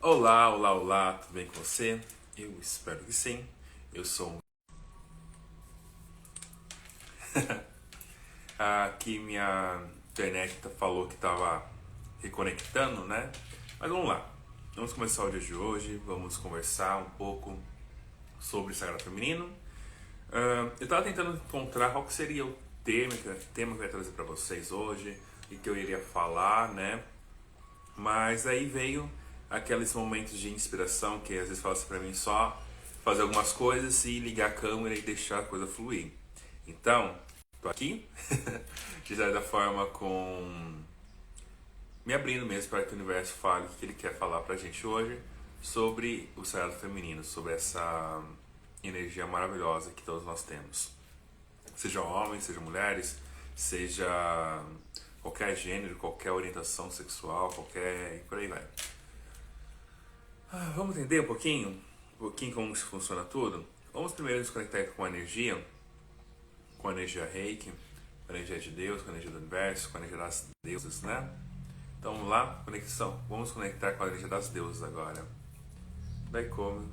Olá, olá, olá, tudo bem com você? Eu espero que sim. Eu sou aqui minha internet falou que estava reconectando, né? Mas vamos lá. Vamos começar o dia de hoje, vamos conversar um pouco sobre Sagrado Feminino. Eu estava tentando encontrar qual que seria o tema que eu ia trazer para vocês hoje e que eu iria falar, né? Mas aí veio aqueles momentos de inspiração que às vezes fala assim pra mim só fazer algumas coisas e ligar a câmera e deixar a coisa fluir. Então, tô aqui, de certa forma, com me abrindo mesmo para que o universo fale o que ele quer falar pra gente hoje sobre o sagrado feminino, sobre essa energia maravilhosa que todos nós temos. Seja homens, seja mulheres, seja qualquer gênero, qualquer orientação sexual, qualquer. E por aí vai. Vamos entender um pouquinho como se funciona tudo? Vamos primeiro nos conectar com a energia Reiki, com a energia de Deus, com a energia do universo, com a energia das deusas, né? Então vamos lá, conexão. Vamos conectar com a energia das deusas agora. Daikomi,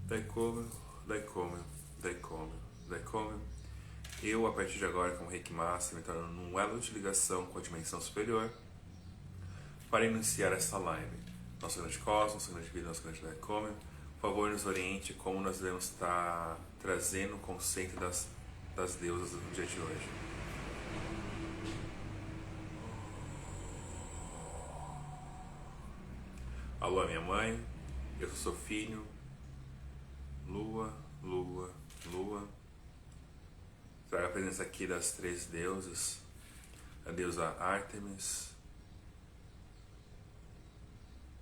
Daikomi, Daikomi, Daikomi, Daikomi. Eu, a partir de agora, como Reiki Master, me tornando num elo de ligação com a dimensão superior para iniciar essa live. Nosso grande cosmos, nosso grande vida, nosso grande Daikomi, por favor, nos oriente como nós devemos estar trazendo o conceito das deusas no dia de hoje. Alô, minha mãe, eu sou seu filho, Lua, Lua, Lua. Trago a presença aqui das três deusas, a deusa Ártemis,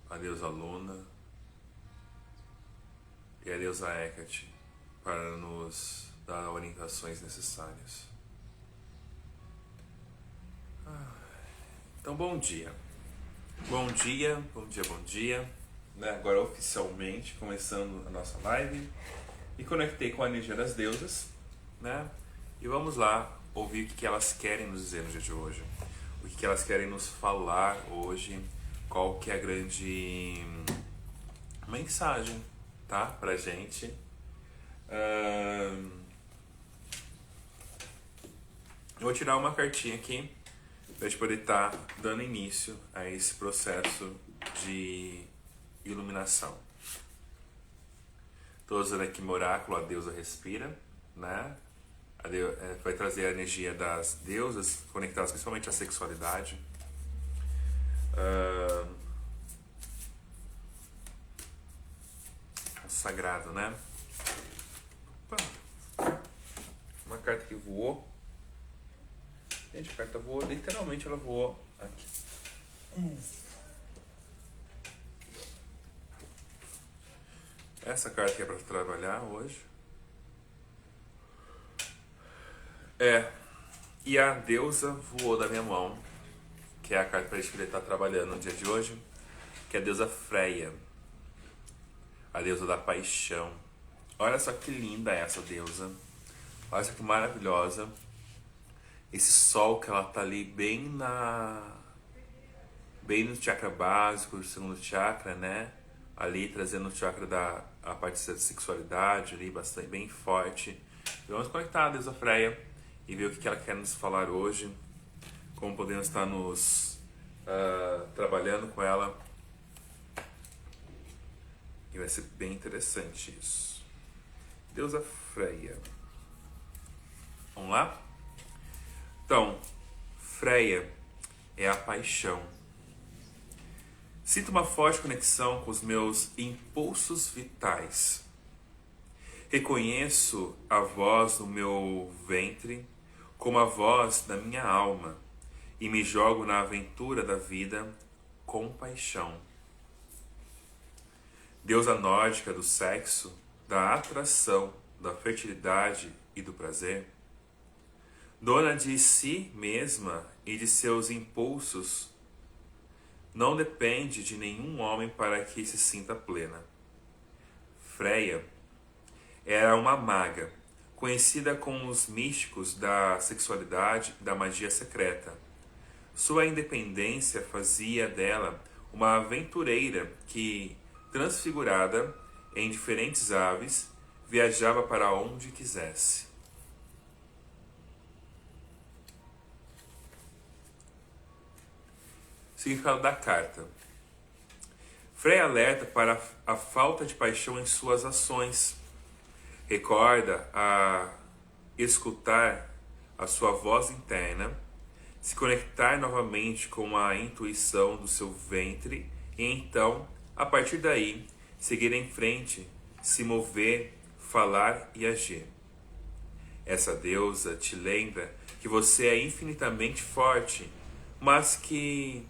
a deusa Luna e a deusa Hecate, para nos dar orientações necessárias. Então, bom dia. Bom dia, bom dia, bom dia. Né? Agora oficialmente começando a nossa live. E conectei com a energia das deusas, né? E vamos lá ouvir o que elas querem nos dizer no dia de hoje. O que elas querem nos falar hoje. Qual que é a grande mensagem, tá? Pra gente. Eu vou tirar uma cartinha aqui para a gente poder estar dando início a esse processo de iluminação. Estou usando aqui meu oráculo, a deusa respira, né? Vai trazer a energia das deusas conectadas principalmente à sexualidade. O sagrado, né? Opa. Uma carta que voou. Gente, a carta voou, literalmente ela voou aqui. Essa carta que é para trabalhar hoje. E a deusa voou da minha mão, que é a carta para a gente poder estar trabalhando no dia de hoje, que é a deusa Freia, a deusa da paixão. Olha só que linda essa deusa, olha só que maravilhosa. Esse sol que ela tá ali bem no chakra básico, o segundo chakra, né? Ali trazendo o chakra a parte da sexualidade ali, bastante, bem forte. E vamos conectar a deusa Freia e ver o que ela quer nos falar hoje, como podemos estar nos trabalhando com ela. E vai ser bem interessante isso. Deusa Freia. Vamos lá? Então, Freia é a paixão. Sinto uma forte conexão com os meus impulsos vitais. Reconheço a voz do meu ventre como a voz da minha alma e me jogo na aventura da vida com paixão. Deusa nórdica do sexo, da atração, da fertilidade e do prazer. Dona de si mesma e de seus impulsos, não depende de nenhum homem para que se sinta plena. Freia era uma maga, conhecida com os místicos da sexualidade e da magia secreta. Sua independência fazia dela uma aventureira que transfigurada em diferentes aves, viajava para onde quisesse. Significado da carta. Freya alerta para a falta de paixão em suas ações. Recorda a escutar a sua voz interna, se conectar novamente com a intuição do seu ventre e então, a partir daí, seguir em frente, se mover, falar e agir. Essa deusa te lembra que você é infinitamente forte, mas que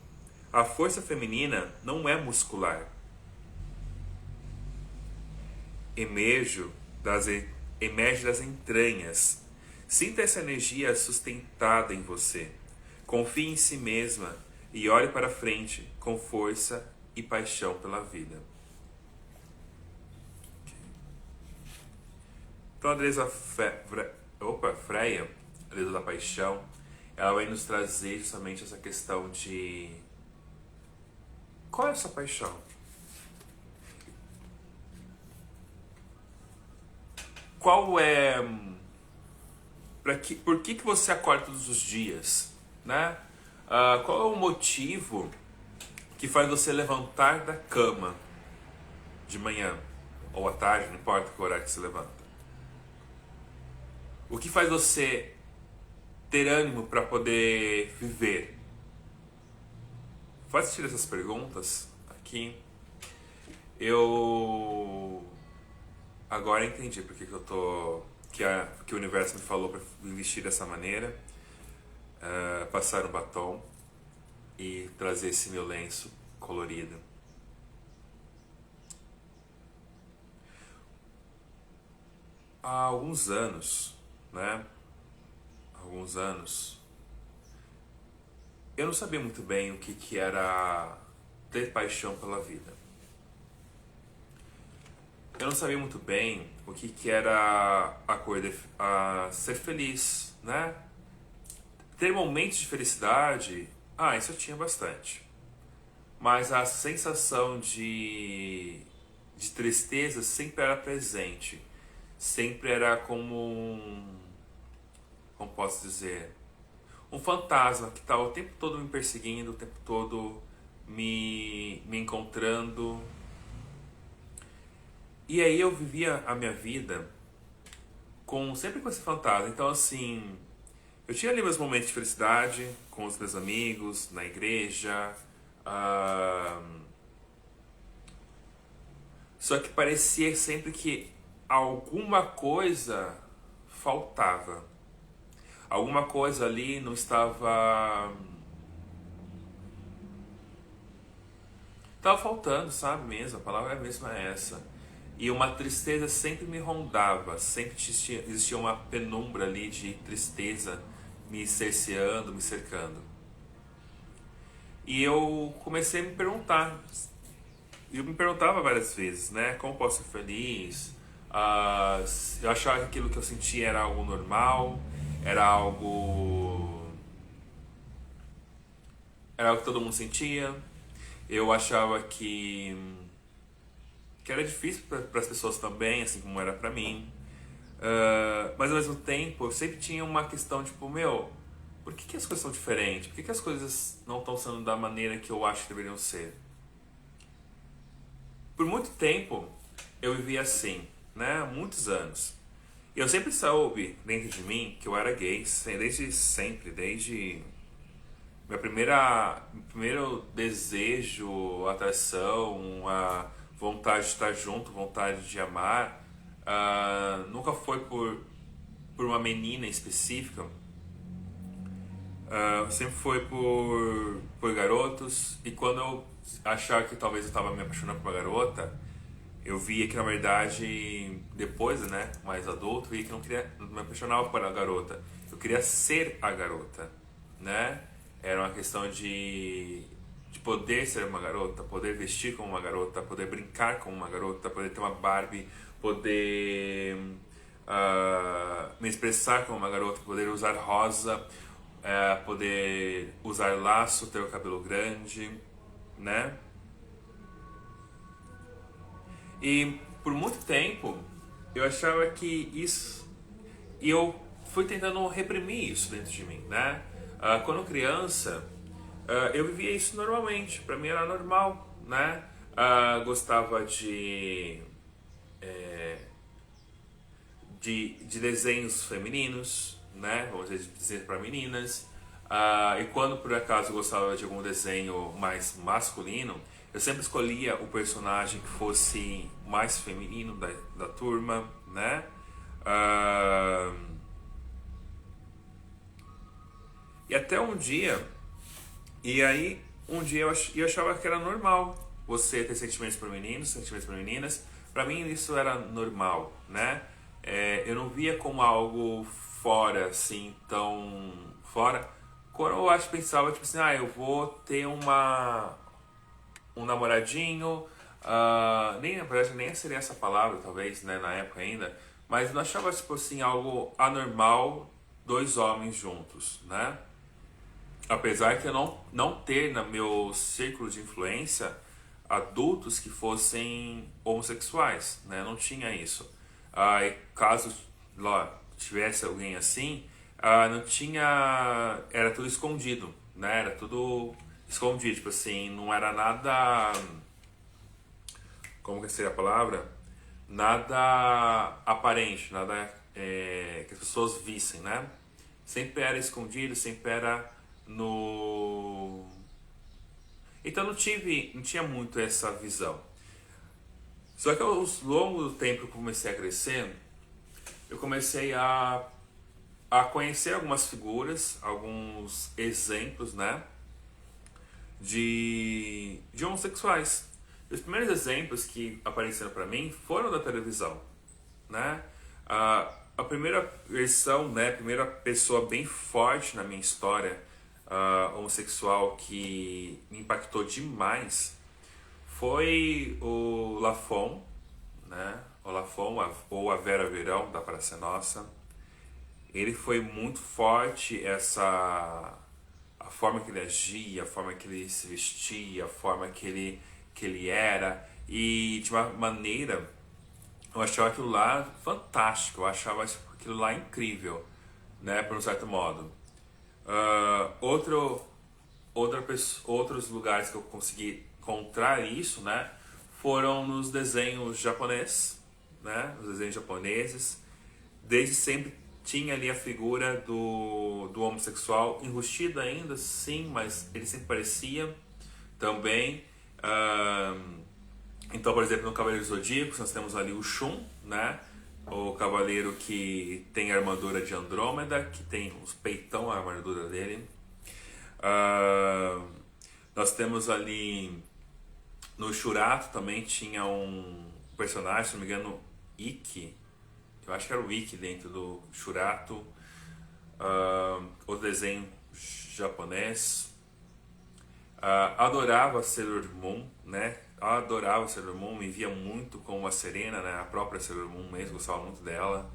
a força feminina não é muscular. Emerge das entranhas. Sinta essa energia sustentada em você. Confie em si mesma e olhe para frente com força e paixão pela vida. Então a deusa Freya, a deusa da paixão, ela vai nos trazer justamente essa questão de qual é a sua paixão? Qual é... Por que você acorda todos os dias? Né? Qual é o motivo que faz você levantar da cama de manhã ou à tarde, não importa que horário que você levanta? O que faz você ter ânimo para poder viver? Faz tirar essas perguntas aqui. Eu agora entendi porque que eu tô que o universo me falou para me vestir dessa maneira, passar um batom e trazer esse meu lenço colorido. Há alguns anos, né? Alguns anos, eu não sabia muito bem o que era ter paixão pela vida. Eu não sabia muito bem o que era a ser feliz, né? Ter momentos de felicidade, isso eu tinha bastante. Mas a sensação de tristeza sempre era presente. Sempre era como posso dizer, um fantasma que estava o tempo todo me perseguindo, o tempo todo me encontrando. E aí eu vivia a minha vida sempre com esse fantasma. Então assim, eu tinha ali meus momentos de felicidade com os meus amigos, na igreja. Só que parecia sempre que alguma coisa faltava. Alguma coisa ali não estava... Estava faltando, sabe mesmo? A palavra mesmo é essa. E uma tristeza sempre me rondava. Sempre existia uma penumbra ali de tristeza me cerceando, me cercando. E eu comecei a me perguntar. Eu me perguntava várias vezes, né? Como posso ser feliz? Eu achava que aquilo que eu sentia era algo normal, era algo que todo mundo sentia. Eu achava que era difícil para as pessoas também, assim como era para mim. Mas ao mesmo tempo, eu sempre tinha uma questão tipo, por que as coisas são diferentes? Por que as coisas não estão sendo da maneira que eu acho que deveriam ser? Por muito tempo, eu vivia assim, né? Muitos anos. Eu sempre soube dentro de mim que eu era gay, desde sempre, desde meu primeiro desejo, atração, a vontade de estar junto, vontade de amar, nunca foi por uma menina específica, sempre foi por garotos. E quando eu achava que talvez eu estava me apaixonando por uma garota, eu via que na verdade, depois, né, mais adulto, via que eu não me apaixonava por a garota, eu queria ser a garota, né? Era uma questão de poder ser uma garota, poder vestir como uma garota, poder brincar como uma garota, poder ter uma Barbie, poder me expressar como uma garota, poder usar rosa, poder usar laço, ter o cabelo grande, né? E por muito tempo eu achava que isso. E eu fui tentando reprimir isso dentro de mim, né? Quando criança, eu vivia isso normalmente, pra mim era normal, né? Gostava de desenhos femininos, né? Vamos dizer para meninas. E quando por acaso eu gostava de algum desenho mais masculino, eu sempre escolhia o personagem que fosse mais feminino da turma, né? Ah, e até um dia, e aí um dia eu achava que era normal você ter sentimentos por meninos, sentimentos por meninas. Pra mim isso era normal, né? Eu não via como algo fora, assim, tão fora. Quando eu acho pensava, tipo assim, eu vou ter um namoradinho, nem, na verdade, nem seria essa palavra, talvez, né, na época ainda, mas eu não achava, tipo assim, algo anormal dois homens juntos, né? Apesar que eu não ter no meu círculo de influência adultos que fossem homossexuais, né? Não tinha isso. E caso lá tivesse alguém assim, não tinha, era tudo escondido, né? Era tudo escondido, tipo assim, não era nada, como que seria a palavra? Nada aparente, nada que as pessoas vissem, né? Sempre era escondido, sempre era no. Então não tinha muito essa visão. Só que ao longo do tempo que eu comecei a crescer, eu comecei a conhecer algumas figuras, alguns exemplos, né, de homossexuais. Os primeiros exemplos que apareceram para mim foram da televisão, né? A primeira versão, né, a primeira pessoa bem forte na minha história homossexual que me impactou demais foi o Lafon, né? O Lafon, ou a Vera Verão, da Praça Nossa. Ele foi muito forte, a forma que ele agia, a forma que ele se vestia, a forma que ele era. E de uma maneira, eu achava aquilo lá fantástico, eu achava aquilo lá incrível, né? Por um certo modo. Uh, outro, outros lugares que eu consegui encontrar isso, né, foram nos desenhos japoneses, né, nos desenhos japoneses. Desde sempre tinha ali a figura do homossexual, enrustido ainda, sim, mas ele sempre parecia também. Então, por exemplo, no Cavaleiro Zodíaco, nós temos ali o Shun, né? O cavaleiro que tem a armadura de Andrômeda, que tem os peitão, a armadura dele. Nós temos ali no Shurato também tinha um personagem, se não me engano, Ikki. Eu acho que era o Ikki dentro do Shurato. O desenho japonês. Adorava Sailor Moon, né? Adorava Sailor Moon, me via muito com a Serena, né? A própria Sailor Moon mesmo, gostava muito dela.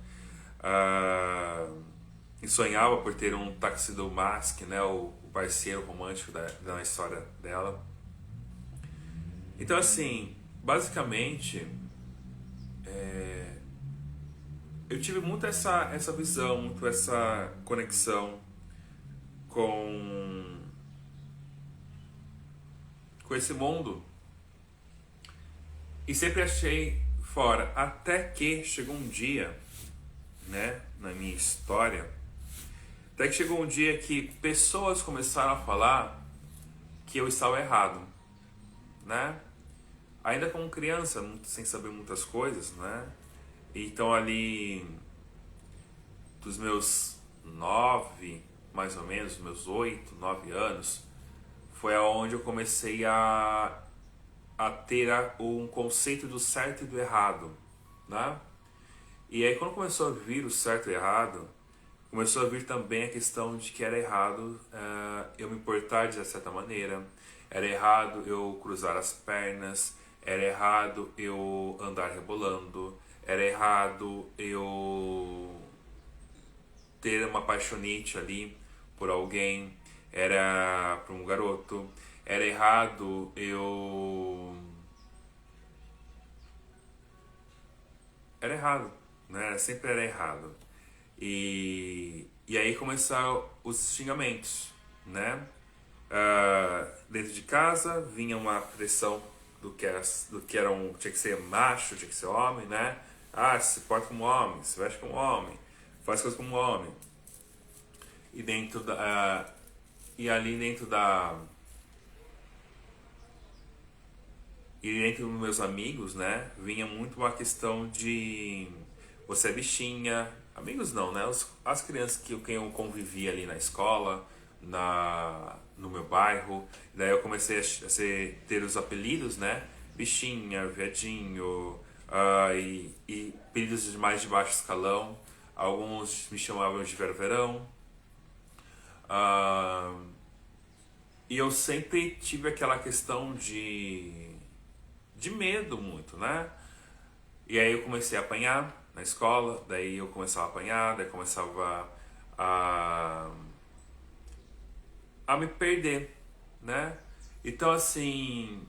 E sonhava por ter um Tuxedo Mask, né? O parceiro romântico da história dela. Então, assim, basicamente, eu tive muito essa visão, muito essa conexão com esse mundo. E sempre achei fora. Até que chegou um dia, né, na minha história, até que chegou um dia que pessoas começaram a falar que eu estava errado, né? Ainda como criança, sem saber muitas coisas, né? Então ali dos meus 9, mais ou menos, meus 8, 9 anos, foi aonde eu comecei a ter um conceito do certo e do errado, né? E aí quando começou a vir o certo e errado, começou a vir também a questão de que era errado eu me portar de certa maneira, era errado eu cruzar as pernas, era errado eu andar rebolando, era errado eu ter uma paixonite ali por alguém, era por um garoto, era errado eu era errado, né? Sempre era errado. E aí começaram os xingamentos, né? Dentro de casa vinha uma pressão tinha que ser macho, tinha que ser homem, né? Se porta como homem, se veste como homem, faz coisas como homem. E dentro da e ali dentro da e dentro dos meus amigos, né, vinha muito uma questão de você é bichinha, amigos não, né, as crianças quem eu convivia ali na escola, no meu bairro, daí eu comecei ter os apelidos, né, bichinha, viadinho, e apelidos de baixo escalão, alguns me chamavam de ververão, e eu sempre tive aquela questão de medo muito, né? E aí eu comecei a apanhar na escola, daí eu começava a apanhar, daí começava a me perder, né? Então assim,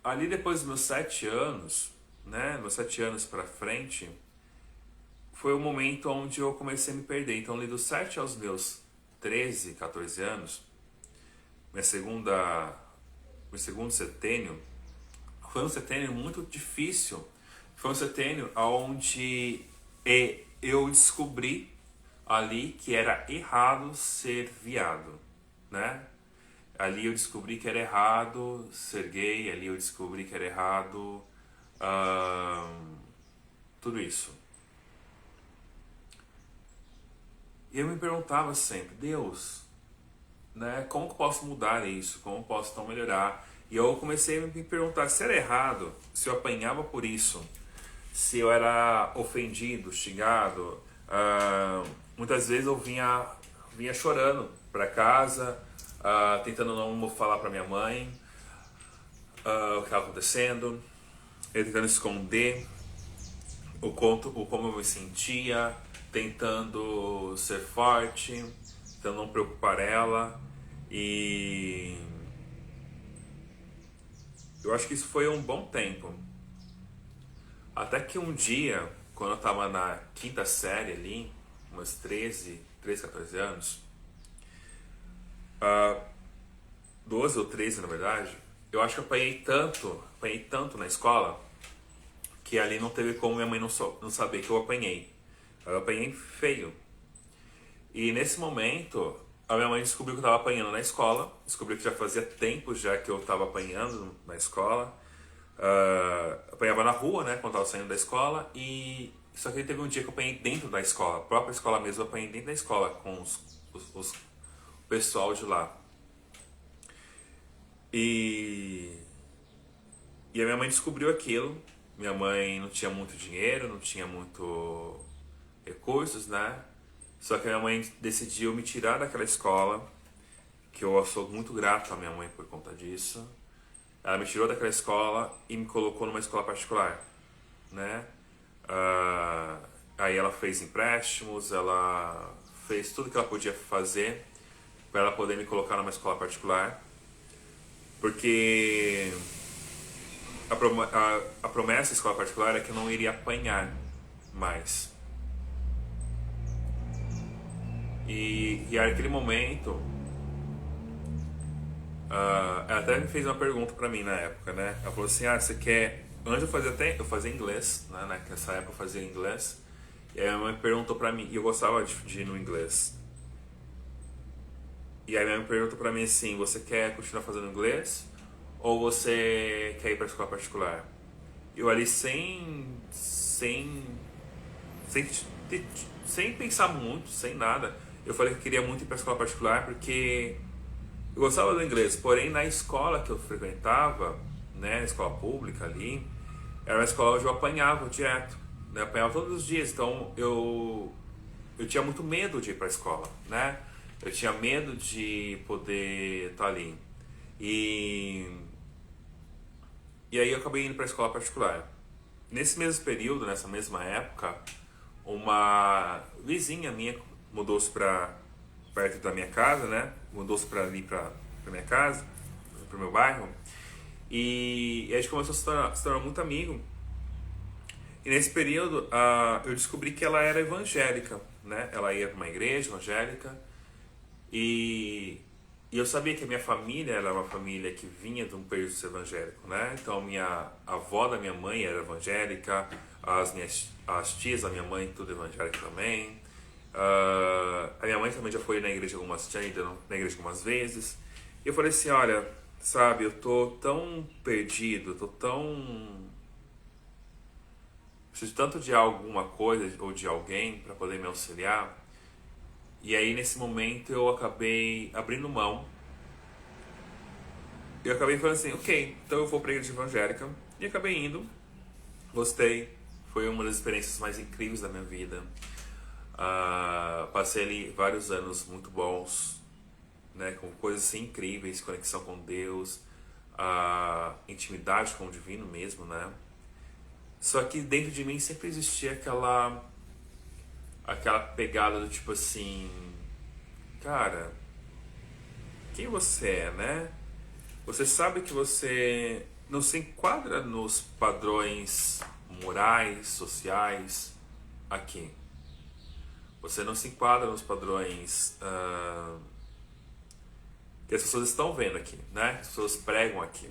ali depois dos meus 7 anos, né? Meus 7 anos pra frente, foi o momento onde eu comecei a me perder. Então ali dos 7 aos meus 13, 14 anos, meu segundo setênio, foi um setênio muito difícil. Foi um setênio onde eu descobri ali que era errado ser viado, né? Ali eu descobri que era errado ser gay, ali eu descobri que era errado tudo isso. E eu me perguntava sempre, Deus, né, como que eu posso mudar isso? Como eu posso então melhorar? E eu comecei a me perguntar se era errado, se eu apanhava por isso, se eu era ofendido, xingado. Muitas vezes eu vinha chorando para casa, tentando não falar para minha mãe o que estava acontecendo, eu tentando esconder como eu me sentia, tentando ser forte, tentando não preocupar ela. E eu acho que isso foi um bom tempo. Até que um dia, quando eu tava na quinta série ali, umas 13, 14 anos, 12 ou 13 na verdade, eu acho que eu apanhei tanto na escola, que ali não teve como minha mãe não saber que eu apanhei. Eu apanhei feio. E nesse momento, a minha mãe descobriu que eu estava apanhando na escola, descobriu que já fazia tempo já que eu estava apanhando na escola. Apanhava na rua, né, quando eu estava saindo da escola, e só que teve um dia que eu apanhei dentro da escola, a própria escola mesmo, eu apanhei dentro da escola com o pessoal de lá. E a minha mãe descobriu aquilo. Minha mãe não tinha muito dinheiro, não tinha muito recursos, né? Só que a minha mãe decidiu me tirar daquela escola, que eu sou muito grato à minha mãe por conta disso. Ela me tirou daquela escola e me colocou numa escola particular, né? Aí ela fez empréstimos, ela fez tudo que ela podia fazer para ela poder me colocar numa escola particular, porque a promessa da escola particular é que eu não iria apanhar mais. E naquele momento, ela até me fez uma pergunta pra mim na época, né? Ela falou assim, você quer... Antes eu fazia inglês, né? Nessa época eu fazia inglês. E aí a minha mãe perguntou pra mim, e eu gostava de ir no inglês. E aí a minha mãe perguntou pra mim assim, você quer continuar fazendo inglês? Ou você quer ir pra escola particular? Eu ali sem pensar muito, sem nada, eu falei que eu queria muito ir pra escola particular porque eu gostava do inglês, porém na escola que eu frequentava, né, escola pública ali, era uma escola onde eu apanhava direto, né, eu apanhava todos os dias, então eu tinha muito medo de ir para a escola, né, eu tinha medo de poder estar ali, e aí eu acabei indo para a escola particular. Nesse mesmo período, nessa mesma época, uma vizinha minha mudou-se para perto da minha casa, né? Mudou-se para ali para minha casa, para o meu bairro. E a gente começou a se tornar muito amigo. E nesse período eu descobri que ela era evangélica, né? Ela ia para uma igreja evangélica e eu sabia que a minha família era uma família que vinha de um berço evangélico, né? Então a avó da minha mãe era evangélica, as tias da minha mãe tudo evangélico também. A minha mãe também já foi na igreja tinha ido na igreja algumas vezes. E eu falei assim, olha, sabe, eu tô tão perdido, eu tô tão preciso tanto de alguma coisa ou de alguém para poder me auxiliar. E aí nesse momento eu acabei abrindo mão. Eu acabei falando assim, ok, então eu vou para a igreja evangélica. E acabei indo, gostei, foi uma das experiências mais incríveis da minha vida. Passei ali vários anos muito bons, né, com coisas assim, incríveis, conexão com Deus, intimidade com o divino mesmo, né? Só que dentro de mim sempre existia aquela pegada do tipo assim, cara, quem você é, né? Você sabe que você não se enquadra nos padrões morais, sociais aqui. Você não se enquadra nos padrões que as pessoas estão vendo aqui, né? As pessoas pregam aqui.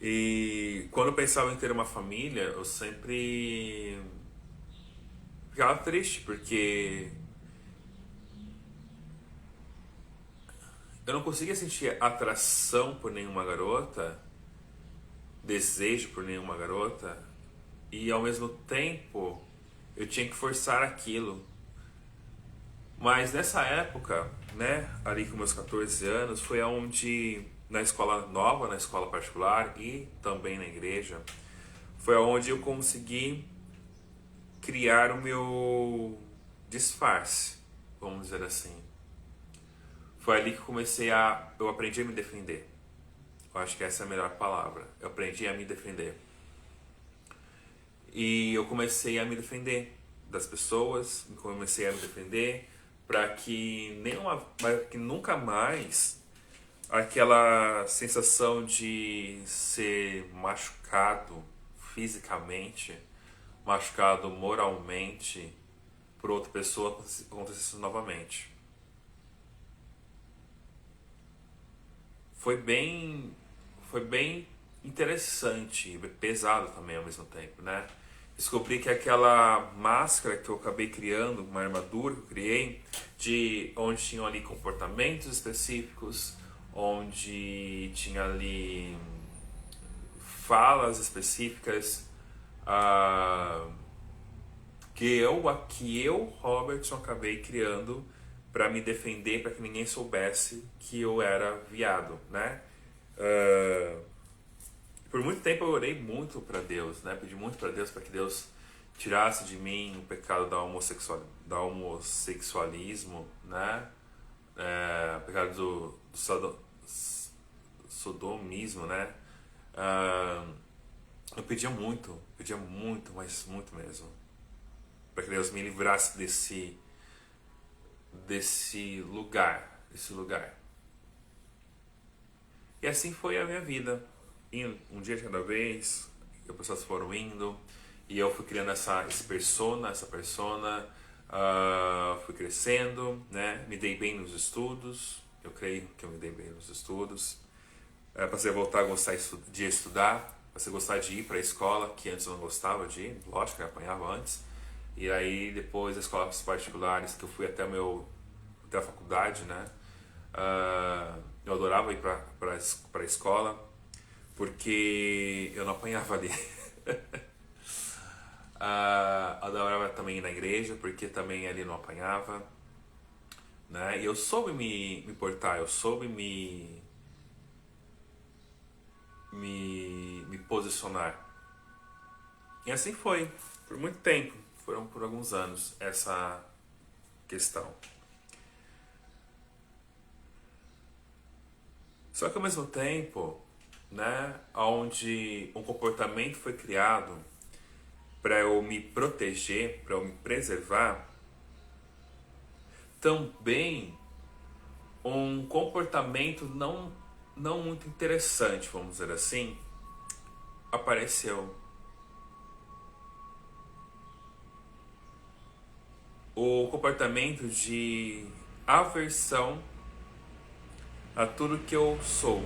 E quando eu pensava em ter uma família, eu sempre ficava triste, porque eu não conseguia sentir atração por nenhuma garota, desejo por nenhuma garota, e ao mesmo tempo eu tinha que forçar aquilo. Mas nessa época, né, ali com meus 14 anos, foi onde, na escola nova, na escola particular e também na igreja, foi onde eu consegui criar o meu disfarce, vamos dizer assim. Foi ali que eu aprendi a me defender. Eu acho que essa é a melhor palavra. Eu aprendi a me defender. E eu comecei a me defender das pessoas, comecei a me defender para que que nunca mais aquela sensação de ser machucado fisicamente, machucado moralmente por outra pessoa acontecesse novamente. Foi bem interessante e pesado também ao mesmo tempo, né? Descobri que aquela máscara que eu acabei criando, uma armadura que eu criei, de onde tinham ali comportamentos específicos, onde tinha ali falas específicas, que eu, Robertson, acabei criando para me defender, para que ninguém soubesse que eu era viado, né? Por muito tempo eu orei muito para Deus, né? Pedi muito para Deus para que Deus tirasse de mim o pecado da homossexualismo, né? O pecado do sodomismo, né? Eu pedia muito, mas muito mesmo, para que Deus me livrasse desse lugar. E assim foi a minha vida. Um dia de cada vez, as pessoas foram indo, e eu fui criando essa persona, fui crescendo, né? Me dei bem nos estudos, eu creio que eu me dei bem nos estudos. Passei a voltar a gostar de estudar, passei a gostar de ir para a escola, que antes eu não gostava de ir, lógico, eu apanhava antes. E aí depois as escolas particulares, que eu fui até a faculdade, né? Eu adorava ir para a escola, porque eu não apanhava ali. Adorava também ir na igreja, porque também ali não apanhava, né? E eu soube me portar, eu soube me posicionar. E assim foi, por muito tempo, foram por alguns anos essa questão. Só que ao mesmo tempo, né, onde um comportamento foi criado para eu me proteger, para eu me preservar, também um comportamento não muito interessante, vamos dizer assim, apareceu. o comportamento de aversão a tudo que eu sou,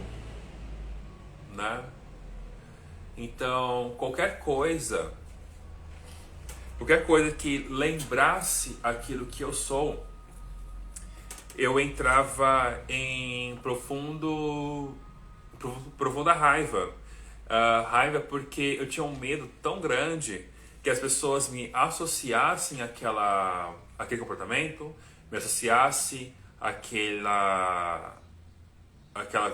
né? Então, qualquer coisa que lembrasse aquilo que eu sou, eu entrava em profunda raiva. Raiva porque eu tinha um medo tão grande que as pessoas me associassem aquele comportamento, me associassem aquela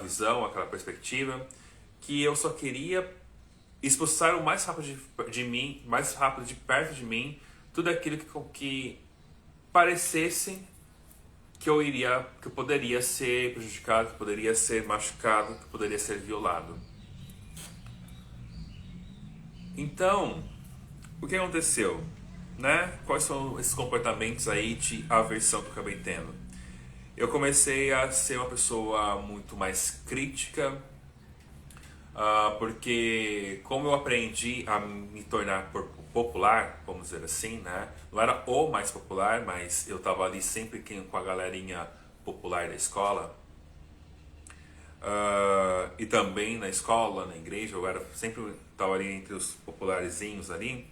visão, aquela perspectiva, que eu só queria expulsar o mais rápido de mim, mais rápido de perto de mim, tudo aquilo que parecesse que eu poderia ser prejudicado, que poderia ser machucado, que poderia ser violado. Então, o que aconteceu? Né? Quais são esses comportamentos aí de aversão que eu acabei tendo? Eu comecei a ser uma pessoa muito mais crítica, porque como eu aprendi a me tornar popular, vamos dizer assim, né? Não era o mais popular, mas eu estava ali sempre com a galerinha popular da escola. E também na escola, na igreja, eu sempre estava ali entre os popularzinhos ali.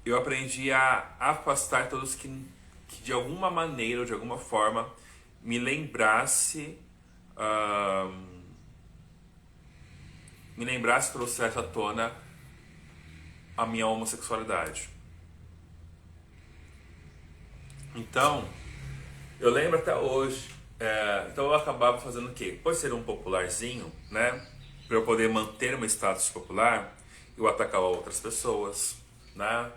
Eu aprendi a afastar todos que de alguma maneira ou de alguma forma me lembrasse trouxesse à tona a minha homossexualidade. Então, eu lembro até hoje. Então eu acabava fazendo o quê? Por ser um popularzinho, né? Para eu poder manter meu status popular, eu atacava outras pessoas, né?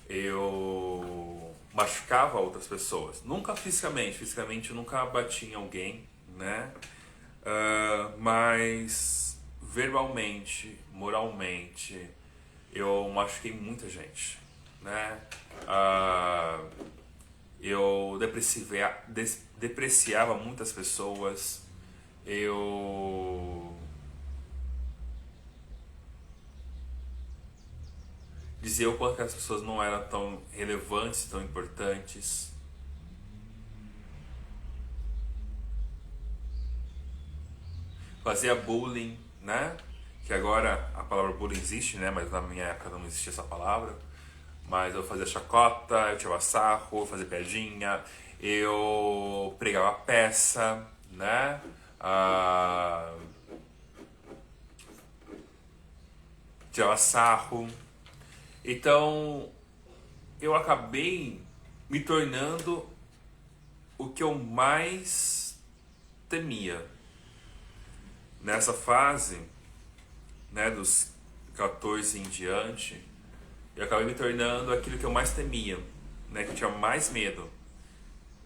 Eu machucava outras pessoas. Nunca fisicamente eu nunca bati em alguém, né? Mas verbalmente, moralmente, eu machuquei muita gente, né? Eu depreciava muitas pessoas, eu dizia o quanto que as pessoas não eram tão relevantes, tão importantes. Fazia bullying, né? Que agora a palavra bullying existe, né? Mas na minha época não existia essa palavra. Mas eu fazia chacota, eu tirava sarro, eu fazia piadinha, eu pregava peça, né? Tirava sarro. Então eu acabei me tornando o que eu mais temia. Nessa fase, né, dos 14 em diante, eu acabei me tornando aquilo que eu mais temia, né, que eu tinha mais medo.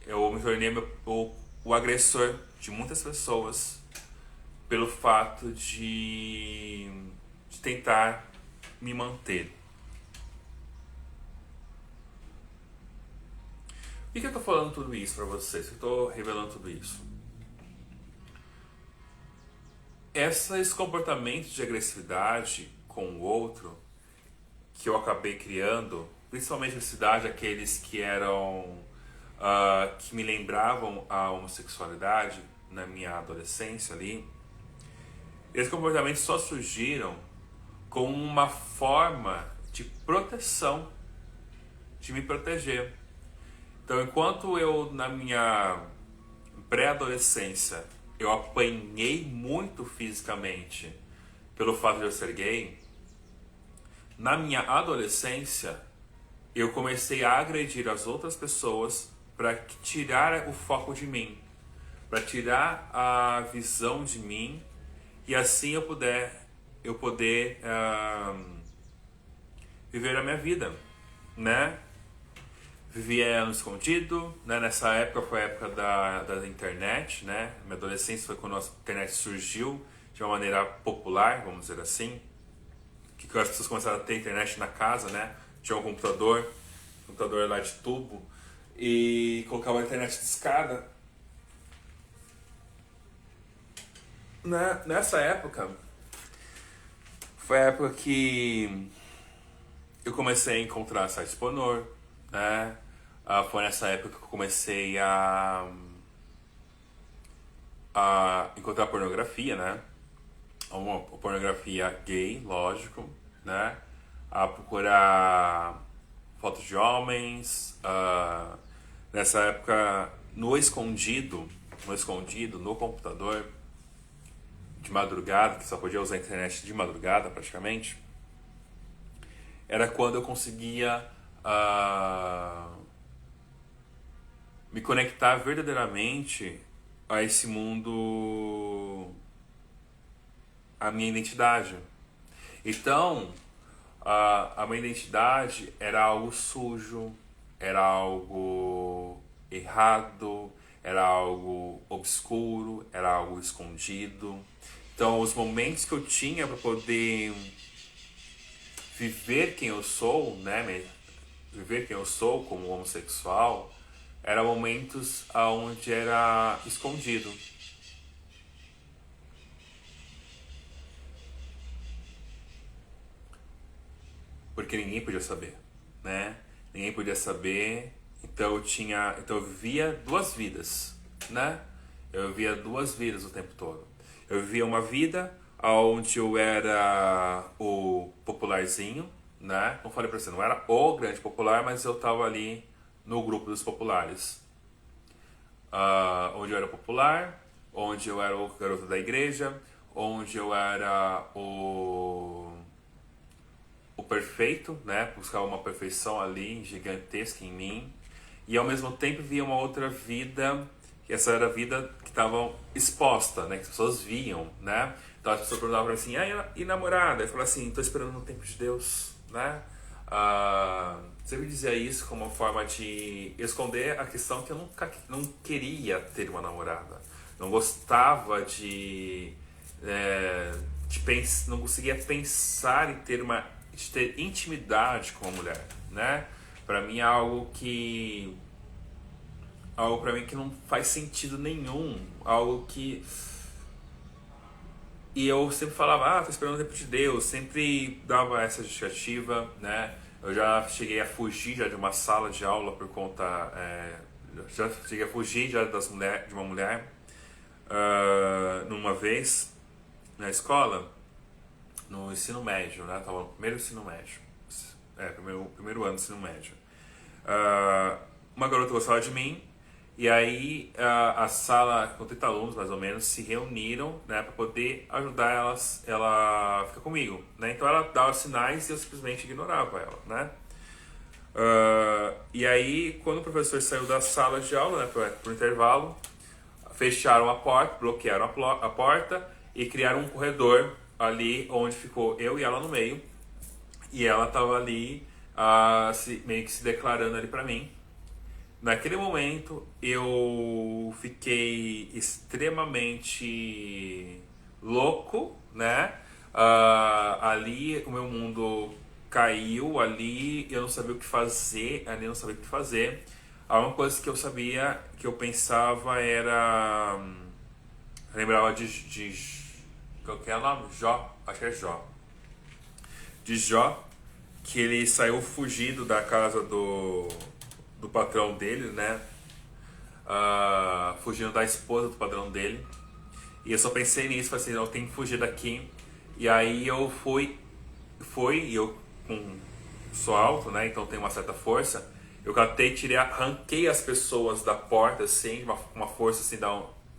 Eu me tornei o agressor de muitas pessoas pelo fato de tentar me manter. Por que eu tô falando tudo isso pra vocês? Por que eu tô revelando tudo isso? Esses comportamentos de agressividade com o outro que eu acabei criando, principalmente na cidade, aqueles que eram que me lembravam a homossexualidade na minha adolescência ali, esses comportamentos só surgiram como uma forma de proteção, de me proteger. Então, enquanto eu na minha pré-adolescência eu apanhei muito fisicamente pelo fato de eu ser gay, na minha adolescência eu comecei a agredir as outras pessoas para tirar o foco de mim, para tirar a visão de mim e assim eu poder viver a minha vida, né? Vivia no escondido, né? Nessa época foi a época da internet, né? Minha adolescência foi quando a internet surgiu de uma maneira popular, vamos dizer assim, que as pessoas começaram a ter internet na casa, né? Tinha um computador lá de tubo, e colocava a internet de escada. Nessa época, foi a época que eu comecei a encontrar sites pornô, né? Foi nessa época que eu comecei a encontrar pornografia, né? Uma pornografia gay, lógico, né? A procurar fotos de homens. Nessa época, no escondido, no computador, de madrugada, que só podia usar a internet de madrugada praticamente, era quando eu conseguia me conectar verdadeiramente a esse mundo, a minha identidade. Então, a minha identidade era algo sujo, era algo errado, era algo obscuro, era algo escondido. Então, os momentos que eu tinha para poder viver quem eu sou, né, viver quem eu sou como homossexual, eram momentos onde era escondido. Porque ninguém podia saber, né? Ninguém podia saber, então eu vivia duas vidas, né? Eu vivia duas vidas o tempo todo. Eu vivia uma vida onde eu era o popularzinho, né? Como falei pra você, não era o grande popular, mas eu tava ali no grupo dos populares. Onde eu era popular, onde eu era o garoto da igreja, onde eu era o perfeito, né? Buscava uma perfeição ali gigantesca em mim. E ao mesmo tempo via uma outra vida, que essa era a vida que estava exposta, né? Que as pessoas viam, né? Então as pessoas perguntavam pra mim assim, e namorada? Eu falava assim, tô esperando o tempo de Deus, né? Sempre dizia isso como uma forma de esconder a questão que eu nunca não queria ter uma namorada. Não gostava não conseguia pensar em de ter intimidade com uma mulher, né? Para mim é algo para mim que não faz sentido nenhum, algo que e eu sempre falava, tô esperando o tempo de Deus, sempre dava essa justificativa, né? Eu já cheguei a fugir já de uma sala de aula por conta, já cheguei a fugir já de uma mulher numa vez na escola, no ensino médio, né? Tava no primeiro ensino médio. Primeiro ano do ensino médio. Uma garota gostava de mim, e aí a sala, com 30 alunos mais ou menos, se reuniram, né, para poder ajudar ela ficar comigo, né? Então ela dava sinais e eu simplesmente ignorava ela, né? E aí, quando o professor saiu da sala de aula, né, pro intervalo, fecharam a porta, bloquearam a porta e criaram um corredor ali onde ficou eu e ela no meio. E ela tava ali meio que se declarando ali pra mim. Naquele momento eu fiquei extremamente louco, né? Ali o meu mundo caiu, ali eu não sabia o que fazer, ali eu não sabia o que fazer. A única coisa que eu sabia, que eu pensava era... Eu lembrava de qual que é o nome? Jó, acho que é Jó. De Jó, que ele saiu fugido da casa do patrão dele, né? Fugindo da esposa do patrão dele. E eu só pensei nisso, falei assim, eu tenho que fugir daqui. E aí eu e eu sou alto, né? Então tenho uma certa força. Eu catei, arranquei as pessoas da porta, assim, uma força assim,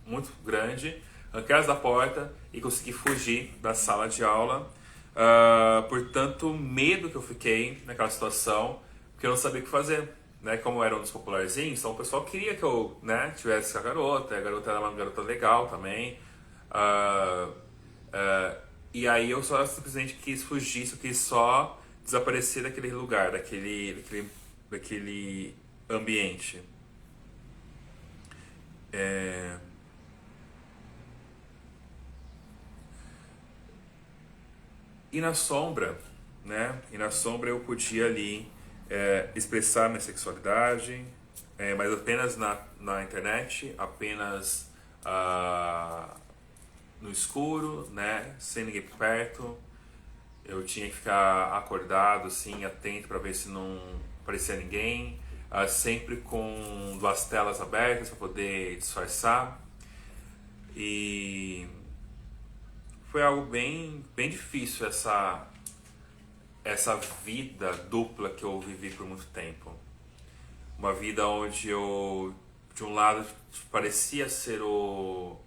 muito grande. Arranquei elas da porta e consegui fugir da sala de aula. Por tanto medo que eu fiquei naquela situação, porque eu não sabia o que fazer, né? Como era um dos popularzinhos, então o pessoal queria que eu, né, tivesse com a garota era uma garota legal também. E aí eu só simplesmente quis fugir, só quis só desaparecer daquele lugar, daquele ambiente. E na sombra, né? E na sombra eu podia ali expressar minha sexualidade, mas apenas na internet, apenas no escuro, né? Sem ninguém por perto. Eu tinha que ficar acordado, assim, atento para ver se não aparecia ninguém, sempre com duas telas abertas para poder disfarçar. E foi algo bem difícil essa vida dupla que eu vivi por muito tempo. Uma vida onde eu, de um lado, parecia ser o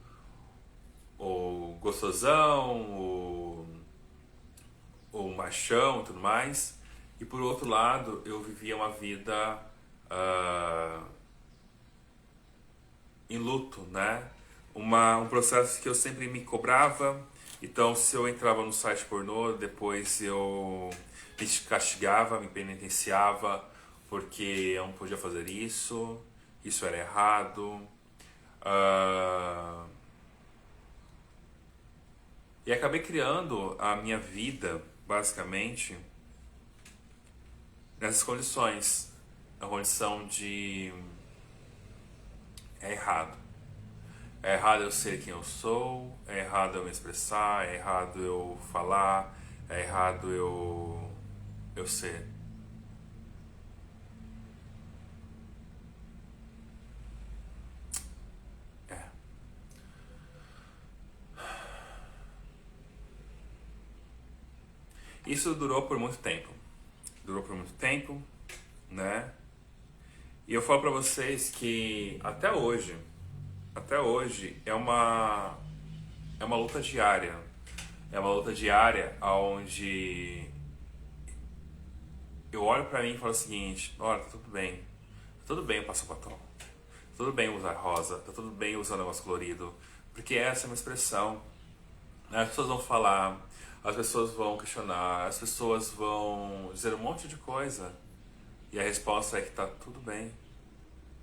gostosão, o machão e tudo mais, e por outro lado, eu vivia uma vida ah, em luto, né? Um processo que eu sempre me cobrava. Então, se eu entrava no site pornô, depois eu me castigava, me penitenciava, porque eu não podia fazer isso, isso era errado. Ah, e acabei criando a minha vida, basicamente, nessas condições. A condição de é errado. É errado eu ser quem eu sou, é errado eu me expressar, é errado eu falar, é errado eu ser. É. Isso durou por muito tempo. Durou por muito tempo, né? E eu falo pra vocês que até hoje é uma luta diária. É uma luta diária onde eu olho pra mim e falo o seguinte: olha, tá tudo bem. Tá tudo bem eu passar batom. Tá tudo bem usar rosa. Tá tudo bem usar um negócio colorido. Porque essa é uma expressão. As pessoas vão falar, as pessoas vão questionar, as pessoas vão dizer um monte de coisa. E a resposta é que tá tudo bem.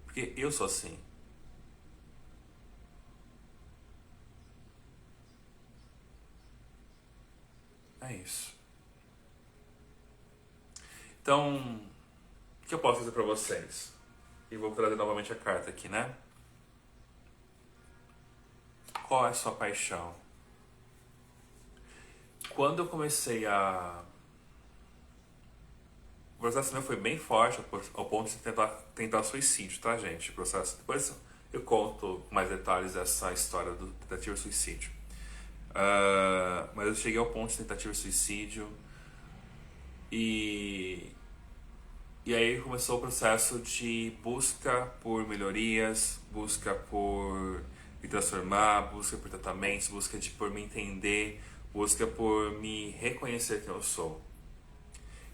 Porque eu sou assim. É isso. Então, o que eu posso dizer pra vocês? E vou trazer novamente a carta aqui, né? Qual é a sua paixão? Quando eu comecei a... O processo meu foi bem forte ao ponto de tentar suicídio, tá, gente? O processo... Depois eu conto mais detalhes dessa história do tentativa de suicídio. Mas eu cheguei ao ponto de tentativa de suicídio e... E aí começou o processo de busca por melhorias, busca por me transformar, busca por tratamentos, busca por me entender, busca por me reconhecer quem eu sou.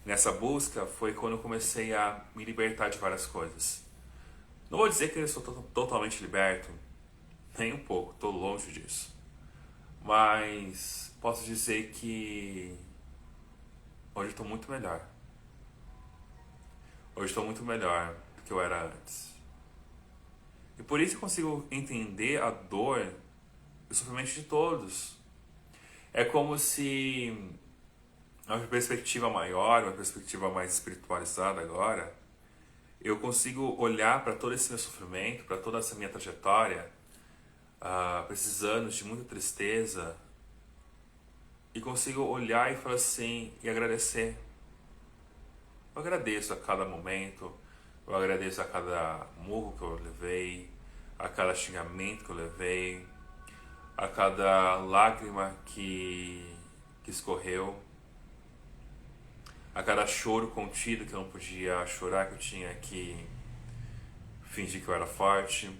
Nessa busca foi quando eu comecei a me libertar de várias coisas. Não vou dizer que eu estou totalmente liberto, nem um pouco, estou longe disso. Mas posso dizer que hoje estou muito melhor. Hoje estou muito melhor do que eu era antes. E por isso eu consigo entender a dor e o sofrimento de todos. É como se uma perspectiva maior, uma perspectiva mais espiritualizada agora, eu consigo olhar para todo esse meu sofrimento, para toda essa minha trajetória, para esses anos de muita tristeza, e consigo olhar e falar assim, e agradecer. Eu agradeço a cada momento, eu agradeço a cada murro que eu levei, a cada xingamento que eu levei, a cada lágrima que escorreu, a cada choro contido que eu não podia chorar, que eu tinha que fingir que eu era forte,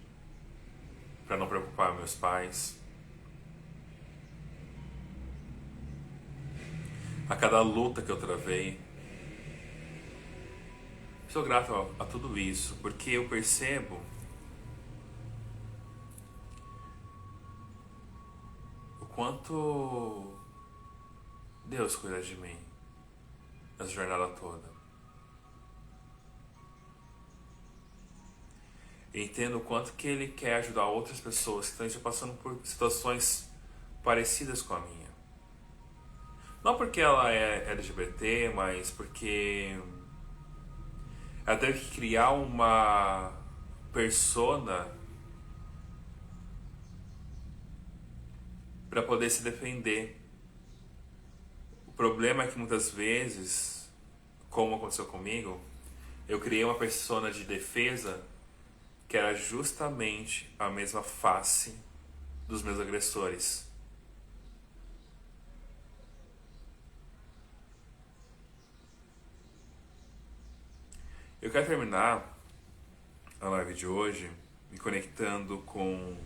para não preocupar meus pais, a cada luta que eu travei. Sou grato a tudo isso, porque eu percebo o quanto Deus cuida de mim nessa jornada toda. E entendo o quanto que Ele quer ajudar outras pessoas que estão passando por situações parecidas com a minha. Não porque ela é LGBT, mas porque ela teve que criar uma persona para poder se defender O problema é que muitas vezes, como aconteceu comigo, eu criei uma persona de defesa que era justamente a mesma face dos meus agressores. Eu quero terminar a live de hoje me conectando com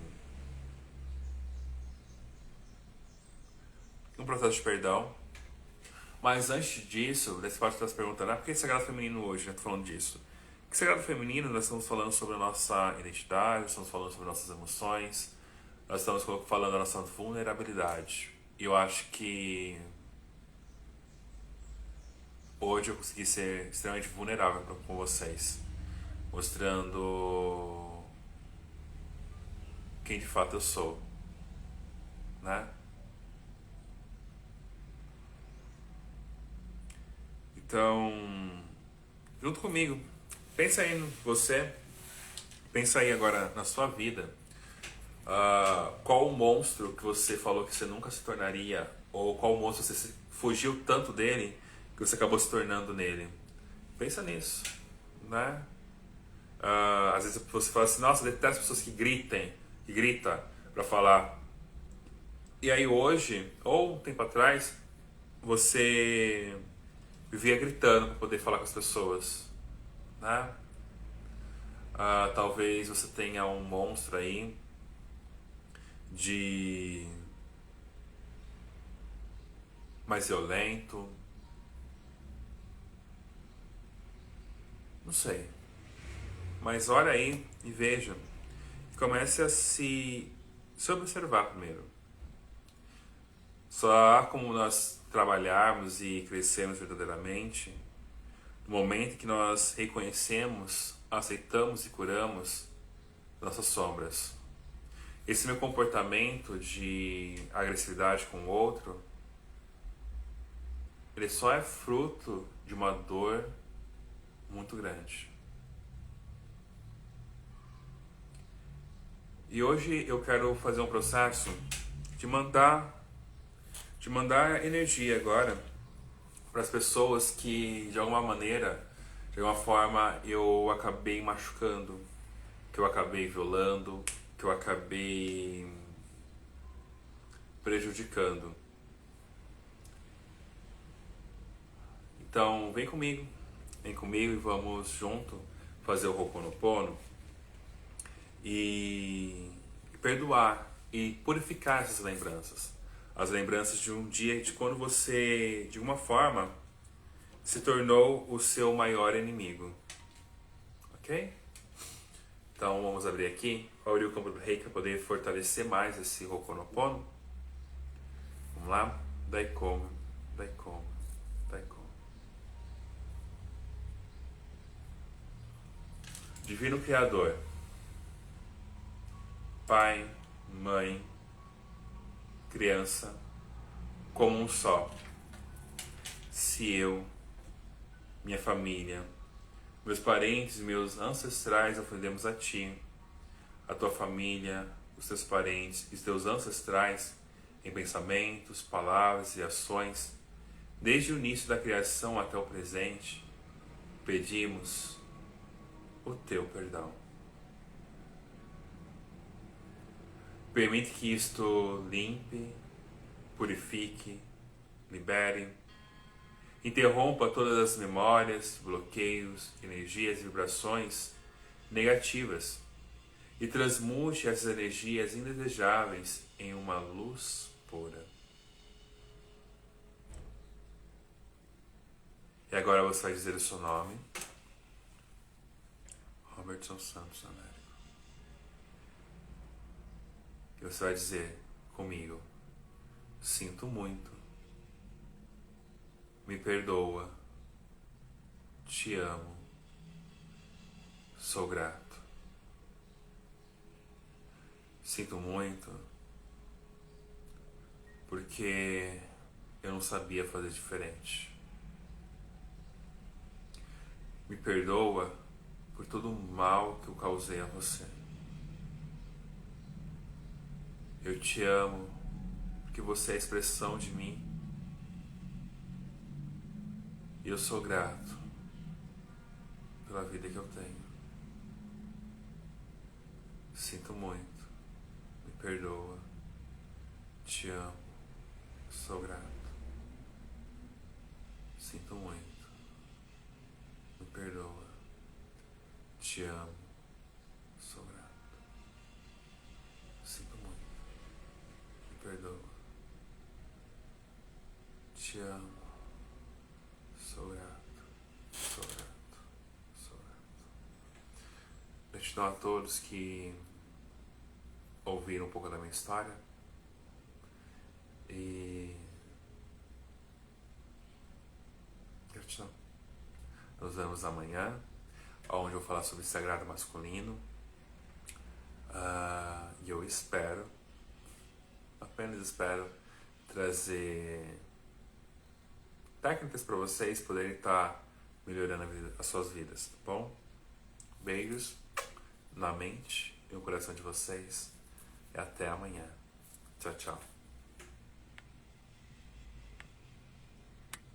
um processo de perdão. Mas antes disso, você pode estar se perguntando, por que Sagrado Feminino hoje? Já estou falando disso. Porque Sagrado Feminino, nós estamos falando sobre a nossa identidade, nós estamos falando sobre nossas emoções, nós estamos falando da nossa vulnerabilidade. E eu acho que hoje eu consegui ser extremamente vulnerável com vocês, mostrando quem de fato eu sou, né? Então, junto comigo, pensa aí em você, pensa aí agora na sua vida, qual o monstro que você falou que você nunca se tornaria, ou qual monstro você fugiu tanto dele que você acabou se tornando nele. Pensa nisso, né? Às vezes você fala assim, nossa, eu detesto pessoas que gritam pra falar. E aí hoje, ou um tempo atrás, você vivia gritando para poder falar com as pessoas, né? Talvez você tenha um monstro aí de mais violento, não sei, mas olha aí e veja, comece a se observar primeiro. Só há como nós trabalharmos e crescermos verdadeiramente no momento que nós reconhecemos, aceitamos e curamos nossas sombras. Esse meu comportamento de agressividade com o outro, ele só é fruto de uma dor muito grande. E hoje eu quero fazer um processo de mandar energia agora para as pessoas que de alguma maneira, de alguma forma eu acabei machucando, que eu acabei violando, que eu acabei prejudicando. Então vem comigo e vamos junto fazer o Ho'oponopono e perdoar e purificar essas lembranças. As lembranças de um dia de quando você, de alguma forma, se tornou o seu maior inimigo. Ok? Então vamos abrir aqui, abrir o campo do Reiki para poder fortalecer mais esse Ho'oponopono. Vamos lá? Daikoma, Daikoma, Daikoma. Divino Criador, Pai, Mãe, Criança, como um só. Se eu, minha família, meus parentes, meus ancestrais ofendemos a Ti, a Tua família, os Teus parentes e os Teus ancestrais em pensamentos, palavras e ações, desde o início da criação até o presente, pedimos o Teu perdão. Permite que isto limpe, purifique, libere, interrompa todas as memórias, bloqueios, energias e vibrações negativas e transmute essas energias indesejáveis em uma luz pura. E agora você vai dizer o seu nome. Robertson Santos Américo. E você vai dizer comigo: sinto muito, me perdoa, te amo, sou grato. Sinto muito porque eu não sabia fazer diferente. Me perdoa por todo o mal que eu causei a você. Eu te amo porque você é a expressão de mim. E eu sou grato pela vida que eu tenho. Sinto muito. Me perdoa. Te amo. Sou grato. Sinto muito. Me perdoa. Te amo. Sou grato. Sinto muito. Me perdoa. Te amo. Sou grato. Sou grato. Sou grato. Gratidão a todos que ouviram um pouco da minha história. E gratidão. Nos vemos amanhã, onde eu vou falar sobre sagrado masculino. E eu espero, apenas espero, trazer técnicas para vocês poderem estar melhorando as suas vidas, tá bom? Beijos na mente e no coração de vocês. E até amanhã. Tchau, tchau.